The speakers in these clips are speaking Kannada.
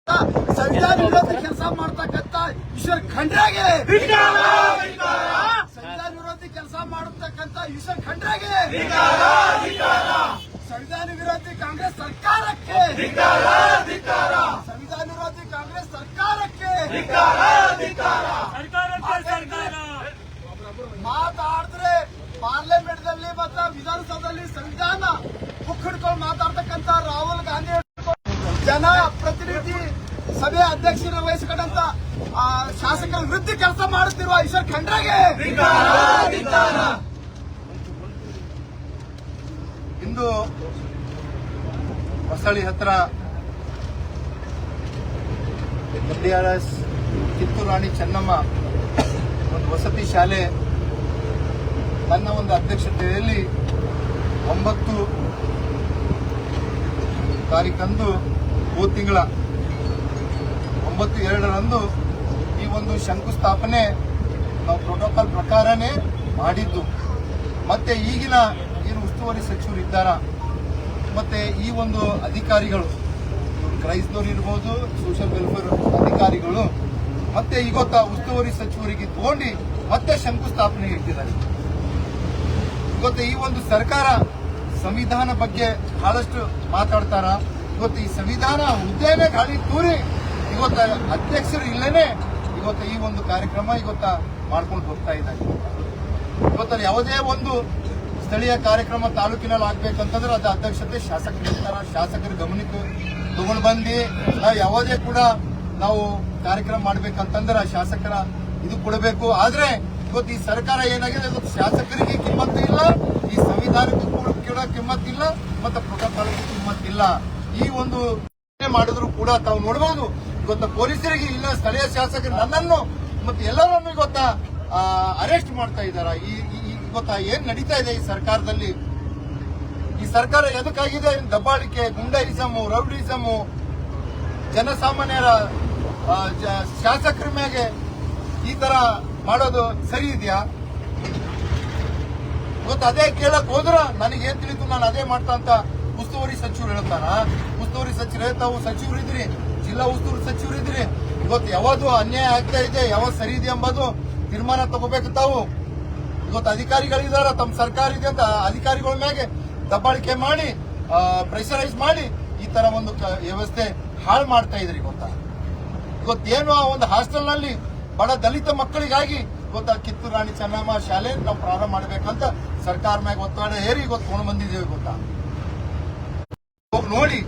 ಸಂವಿಧಾನ ವಿರೋಧಿ ಕೆಲಸ ಮಾಡ್ತಕ್ಕಂಥ ಈಶ್ವರ್ ಖಂಡ್ರೆಗೆ, ಸಂವಿಧಾನ ವಿರೋಧಿ ಕೆಲಸ ಮಾಡತಕ್ಕಂಥ ಈಶ್ವರ್ ಖಂಡ್ರೆಗೆ, ಸಂವಿಧಾನ ವಿರೋಧಿ ಕಾಂಗ್ರೆಸ್ ಸರ್ಕಾರಕ್ಕೆ, ಸಂವಿಧಾನ ವಿರೋಧಿ ಕಾಂಗ್ರೆಸ್ ಸರ್ಕಾರಕ್ಕೆ ಮಾತಾಡಿದ್ರೆ ಪಾರ್ಲಿಮೆಂಟ್ ದಲ್ಲಿ ಮತ್ತು ವಿಧಾನಸೌಧದಲ್ಲಿ ಸಂವಿಧಾನ ಬುಕ್ ಹಿಡ್ಕೊಂಡು ಮಾತಾಡ್ತಕ್ಕಂಥ ರಾಹುಲ್ ಗಾಂಧಿ ಜನ ಪ್ರತಿನಿಧಿ ಸಭೆ ಅಧ್ಯಕ್ಷರ ವಹಿಸಿಕೊಂಡಂತ ಶಾಸಕರ ವಿರುದ್ಧ ಕೆಲಸ ಮಾಡುತ್ತಿರುವ ಈಶ್ವರ್ ಖಂಡ್ರೆಗೆ ಇಂದು ಹೊಸಳ್ಳಿ ಹತ್ರ MDRS ಕಿತ್ತೂರು ರಾಣಿ ಚೆನ್ನಮ್ಮ ಒಂದು ವಸತಿ ಶಾಲೆ ನನ್ನ ಒಂದು ಅಧ್ಯಕ್ಷತೆಯಲ್ಲಿ 9 ತಾರೀಕಂದು ಹೋದ ತಿಂಗಳ 9/2ರಂದು ಈ ಒಂದು ಶಂಕುಸ್ಥಾಪನೆ ನಾವು ಪ್ರೋಟೋಕಾಲ್ ಪ್ರಕಾರನೇ ಮಾಡಿದ್ದು. ಮತ್ತೆ ಈಗಿನ ಏನು ಉಸ್ತುವಾರಿ ಸಚಿವರು ಇದ್ದಾರ ಮತ್ತೆ ಈ ಒಂದು ಅಧಿಕಾರಿಗಳು ಕ್ರೈಸ್ತವರು ಇರ್ಬೋದು, ಸೋಷಿಯಲ್ ವೆಲ್ಫೇರ್ ಅಧಿಕಾರಿಗಳು ಮತ್ತೆ ಇವತ್ತ ಉಸ್ತುವಾರಿ ಸಚಿವರಿಗೆ ತಗೊಂಡು ಮತ್ತೆ ಶಂಕುಸ್ಥಾಪನೆ ಇಟ್ಟಿದ್ದಾರೆ. ಇವತ್ತು ಈ ಒಂದು ಸರ್ಕಾರ ಸಂವಿಧಾನ ಬಗ್ಗೆ ಬಹಳಷ್ಟು ಮಾತಾಡ್ತಾರ. ಇವತ್ತು ಈ ಸಂವಿಧಾನ ಹುದ್ದೆನೇ ಗಾಳಿ ತೂರಿ ಇವತ್ತ ಅಧ್ಯಕ್ಷರು ಇಲ್ಲೇನೆ ಇವತ್ತು ಈ ಒಂದು ಕಾರ್ಯಕ್ರಮ ಇವತ್ತ ಮಾಡ್ಕೊಂಡು ಹೋಗ್ತಾ ಇದ್ದಾರೆ. ಇವತ್ತು ಯಾವುದೇ ಒಂದು ಸ್ಥಳೀಯ ಕಾರ್ಯಕ್ರಮ ತಾಲೂಕಿನಲ್ಲಿ ಆಗ್ಬೇಕಂತಂದ್ರೆ ಅದು ಅಧ್ಯಕ್ಷತೆ ಶಾಸಕರು ಇರ್ತಾರ. ಶಾಸಕರ ಗಮನಕ್ಕೆ ತಗೊಂಡು ಬಂದು ನಾವು ಯಾವುದೇ ಕೂಡ ನಾವು ಕಾರ್ಯಕ್ರಮ ಮಾಡ್ಬೇಕಂತಂದ್ರೆ ಶಾಸಕರ ಇದು ಕೊಡಬೇಕು. ಆದ್ರೆ ಇವತ್ತು ಈ ಸರ್ಕಾರ ಏನಾಗಿದೆ, ಇವತ್ತು ಶಾಸಕರಿಗೆ ಕಿಮ್ಮತ್ತು ಇಲ್ಲ, ಈ ಸಂವಿಧಾನಕ್ಕೂ ಕೂಡ ಕಿಮ್ಮತ್ತಿಲ್ಲ, ಮತ್ತೆ ಪ್ರೋಟೋಕಾಲ್ಗೂ ಕಿಮ್ಮತ್ತಿಲ್ಲ. ಈ ಒಂದು ಮಾಡಿದ್ರು ಕೂಡ ತಾವು ನೋಡಬಹುದು. ಇವತ್ತು ಪೊಲೀಸರಿಗೆ ಇಲ್ಲ ಸ್ಥಳೀಯ ಶಾಸಕರು ನನ್ನನ್ನು ಮತ್ತೆ ಎಲ್ಲರನ್ನು ಇವತ್ತ ಅರೆಸ್ಟ್ ಮಾಡ್ತಾ ಇದ್ದಾರ. ಇವತ್ತ ಏನ್ ನಡೀತಾ ಇದೆ ಈ ಸರ್ಕಾರದಲ್ಲಿ? ಈ ಸರ್ಕಾರ ಎದಕ್ಕಾಗಿದೆ? ದಬ್ಬಾಳಿಕೆ, ಗುಂಡಾಯಿಸಮು, ರೌಡಿಸಮು, ಜನಸಾಮಾನ್ಯರ ಶಾಸಕರ ಮೇಲೆ ಈ ತರ ಮಾಡೋದು ಸರಿ ಇದೆಯಾ? ಇವತ್ತು ಅದೇ ಕೇಳಕ್ ಹೋದ್ರ ನನಗೇನ್ ತಿಳಿತು, ನಾನು ಅದೇ ಮಾಡ್ತಾ ಅಂತ ಉಸ್ತುವಾರಿ ಸಚಿವರು ಹೇಳ್ತಾರ. ಉಸ್ತುವಾರಿ ಸಚಿವರು ತಾವು ಸಚಿವರಿದ್ರಿ, ಜಿಲ್ಲಾ ಉಸ್ತುವಾರಿ ಸಚಿವರಿದ್ರಿ. ಇವತ್ತು ಯಾವುದು ಅನ್ಯಾಯ ಆಗ್ತಾ ಇದೆ, ಯಾವ್ದು ಸರಿ ಇದೆ ಎಂಬುದು ತೀರ್ಮಾನ ತಗೋಬೇಕು ತಾವು. ಇವತ್ತು ಅಧಿಕಾರಿಗಳಿದಾರ, ತಮ್ಮ ಸರ್ಕಾರ ಇದೆ ಅಂತ ಅಧಿಕಾರಿಗಳ ಮ್ಯಾಗೆ ದಬ್ಬಾಳಿಕೆ ಮಾಡಿ, ಪ್ರೆಷರೈಸ್ ಮಾಡಿ ಈ ತರ ಒಂದು ವ್ಯವಸ್ಥೆ ಹಾಳು ಮಾಡ್ತಾ ಇದ್ರಿ. ಇವತ್ತೇನು ಆ ಒಂದು ಹಾಸ್ಟೆಲ್ ನಲ್ಲಿ ಬಡ ದಲಿತ ಮಕ್ಕಳಿಗಾಗಿ ಇವತ್ತ ಕಿತ್ತೂರು ರಾಣಿ ಚೆನ್ನಮ್ಮ ಶಾಲೆ ನಾವು ಪ್ರಾರಂಭ ಮಾಡಬೇಕಂತ ಸರ್ಕಾರ ಮ್ಯಾಗ ಒತ್ತಡ ಹೇರಿ ಇವತ್ತು ತಗೊಂಡು ಬಂದಿದ್ದೇವೆ. ಹೋಗಿ ನೋಡಿ,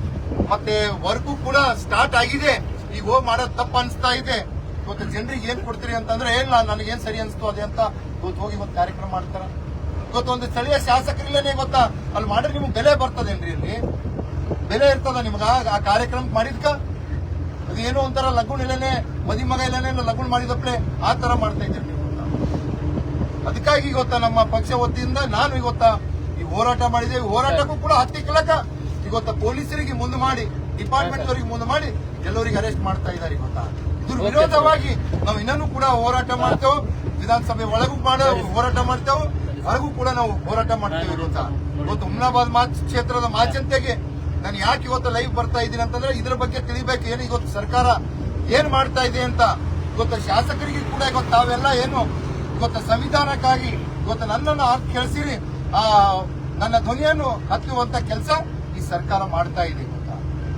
ಮತ್ತೆ ವರ್ಕು ಕೂಡ ಸ್ಟಾರ್ಟ್ ಆಗಿದೆ. ಈಗ ಹೋಗಿ ಮಾಡೋದು ತಪ್ಪು ಅನಿಸ್ತಾ ಇದೆ. ಇವತ್ತು ಜನರಿಗೆ ಏನ್ ಕೊಡ್ತೀರಿ ಅಂತಂದ್ರೆ ಇಲ್ಲ, ನನಗೇನ್ ಸರಿ ಅನಿಸ್ತು ಅದೇ ಅಂತ ಇವತ್ತು ಹೋಗಿ ಇವತ್ತು ಕಾರ್ಯಕ್ರಮ ಮಾಡ್ತಾರ. ಇವತ್ತೊಂದು ಸ್ಥಳೀಯ ಶಾಸಕರಿಲ್ಲೇನೆ ಗೊತ್ತಾ ಅಲ್ಲಿ ಮಾಡ್ರೆ ನಿಮ್ಗೆ ಬೆಲೆ ಬರ್ತದೇನ್ರಿ? ಇಲ್ಲಿ ಬೆಲೆ ಇರ್ತದ ನಿಮ್ಗ ಆ ಕಾರ್ಯಕ್ರಮ ಮಾಡಿದ್ಕ? ಅದೇನೋ ಒಂಥರ ಲಗುಣ್ ಇಲ್ಲೇನೆ, ಮದಿ ಮಗ ಇಲ್ಲೇನೆ ಲಗುಣ್ ಮಾಡಿದಪ್ಲೆ ಆ ತರ ಮಾಡ್ತಾ ಇದ್ದೀರಿ ನೀವು. ಅದಕ್ಕಾಗಿ ಇವತ್ತ ನಮ್ಮ ಪಕ್ಷ ವತಿಯಿಂದ ನಾನು ಇವತ್ತ ಈ ಹೋರಾಟ ಮಾಡಿದ್ದೇವೆ. ಹೋರಾಟಕ್ಕೂ ಕೂಡ ಹತ್ತಿಕ್ಕಲಕ ಇವತ್ತ ಪೊಲೀಸರಿಗೆ ಮುಂದೆ ಮಾಡಿ, ಡಿಪಾರ್ಟ್ಮೆಂಟ್ ಅವರಿಗೆ ಮುಂದೆ ಮಾಡಿ ಎಲ್ಲರಿಗೆ ಅರೆಸ್ಟ್ ಮಾಡ್ತಾ ಇದ್ದಾರೆ. ಇದ್ರ ವಿರೋಧವಾಗಿ ನಾವು ಇನ್ನೂ ಕೂಡ ಹೋರಾಟ ಮಾಡ್ತೇವೆ. ವಿಧಾನಸಭೆ ಒಳಗೂ ಹೋರಾಟ ಮಾಡ್ತೇವೆ, ಹೊರಗೂ ಕೂಡ ನಾವು ಹೋರಾಟ ಮಾಡ್ತೇವೆ. ಇವತ್ತು ಹುಮ್ನಾಬಾದ್ ಕ್ಷೇತ್ರದ ಮಾಚಂತೆಗೆ ನಾನು ಯಾಕೆ ಇವತ್ತು ಲೈವ್ ಬರ್ತಾ ಇದ್ದೀನಿ ಅಂತಂದ್ರೆ ಇದ್ರ ಬಗ್ಗೆ ತಿಳಿಬೇಕು. ಏನು ಇವತ್ತು ಸರ್ಕಾರ ಏನ್ ಮಾಡ್ತಾ ಇದೆ ಅಂತ ಇವತ್ತು ಶಾಸಕರಿಗೆ ಕೂಡ ಇವತ್ತು ತಾವೆಲ್ಲ ಏನು ಇವತ್ತು ಸಂವಿಧಾನಕ್ಕಾಗಿ ಇವತ್ತು ನನ್ನನ್ನು ಕೇಳಿಸಿರಿ, ನನ್ನ ಧ್ವನಿಯನ್ನು ಹತ್ತುವಂತ ಕೆಲಸ ಈ ಸರ್ಕಾರ ಮಾಡ್ತಾ ಇದೆ.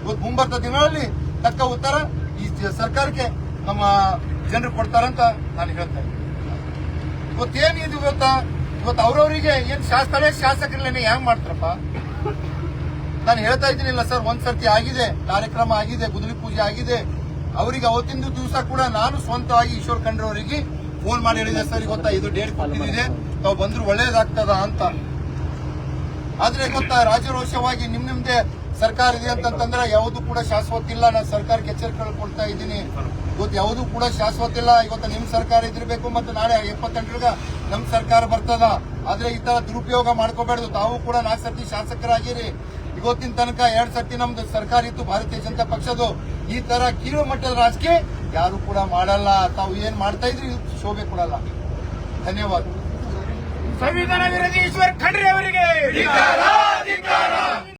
ಇವತ್ತು ಮುಂಬರ್ತ ದಿನಗಳಲ್ಲಿ ತಕ್ಕ ಉತ್ತರ ಈ ಸರ್ಕಾರಕ್ಕೆ ನಮ್ಮ ಜನರು ಕೊಡ್ತಾರಂತ ನಾನು ಹೇಳ್ತಾ ಇದ್ದೀನಿ. ಇವತ್ತೇನಿದು ಇವತ್ತು ಅವ್ರವರಿಗೆ ಏನ್ ಸ್ಥಳೀಯ ಶಾಸಕರಲ್ಲೇನೆ ಹೆಂಗ್ ಮಾಡ್ತಾರಪ್ಪ? ನಾನು ಹೇಳ್ತಾ ಇದ್ದೀನಿಲ್ಲ ಸರ್, ಒಂದ್ಸರ್ತಿ ಆಗಿದೆ, ಕಾರ್ಯಕ್ರಮ ಆಗಿದೆ, ಗುದ್ದಲಿ ಪೂಜೆ ಆಗಿದೆ. ಅವರಿಗೆ ಅವತ್ತಿನ ದಿವಸ ಕೂಡ ನಾನು ಸ್ವಂತವಾಗಿ ಈಶ್ವರ್ ಖಂಡ್ರೆ ಅವರಿಗೆ ಫೋನ್ ಮಾಡಿ ಹೇಳಿದೆ, ಸರ್ ಇವತ್ತ ಇದು ಡೇಟ್ ಕೊಟ್ಟಿದೆ, ತಾವು ಬಂದ್ರು ಒಳ್ಳೇದಾಗ್ತದ ಅಂತ. ಆದ್ರೆ ಗೊತ್ತಾ ರಾಜರೋಷವಾಗಿ ನಿಮ್ದೇ ಸರ್ಕಾರ ಇದೆ ಅಂತಂದ್ರೆ ಯಾವುದು ಕೂಡ ಶಾಶ್ವತ ಇಲ್ಲ. ನಾನು ಸರ್ಕಾರಕ್ಕೆ ಎಚ್ಚರಿಕೆ ಕೊಡ್ತಾ ಇದ್ದೀನಿ. ಇವತ್ತು ಯಾವುದು ಕೂಡ ಶಾಶ್ವತ ಇಲ್ಲ. ಇವತ್ತು ನಿಮ್ ಸರ್ಕಾರ ಇದಿರ್ಬೇಕು, ಮತ್ತೆ ನಾಳೆ 78ರ ನಮ್ ಸರ್ಕಾರ ಬರ್ತದ. ಆದ್ರೆ ಈ ತರ ದುರುಪಯೋಗ ಮಾಡ್ಕೋಬೇಡ್ದು. ತಾವು ಕೂಡ 4 ಸರ್ತಿ ಶಾಸಕರಾಗಿರಿ. ಇವತ್ತಿನ ತನಕ 2 ಸರ್ತಿ ನಮ್ದು ಸರ್ಕಾರ ಇತ್ತು ಭಾರತೀಯ ಜನತಾ ಪಕ್ಷದ್ದು. ಈ ತರ ಕೀಳು ಮಟ್ಟದ ರಾಜಕೀಯ ಯಾರು ಕೂಡ ಮಾಡಲ್ಲ. ತಾವು ಏನ್ ಮಾಡ್ತಾ ಇದ್ರಿ ಶೋಭೆ ಕೊಡಲ್ಲ. ಧನ್ಯವಾದ. ಸಂವಿಧಾನ ವಿರೋಧಿ ಈಶ್ವರ್ ಖಂಡ್ರೆ ಅವರಿಗೆ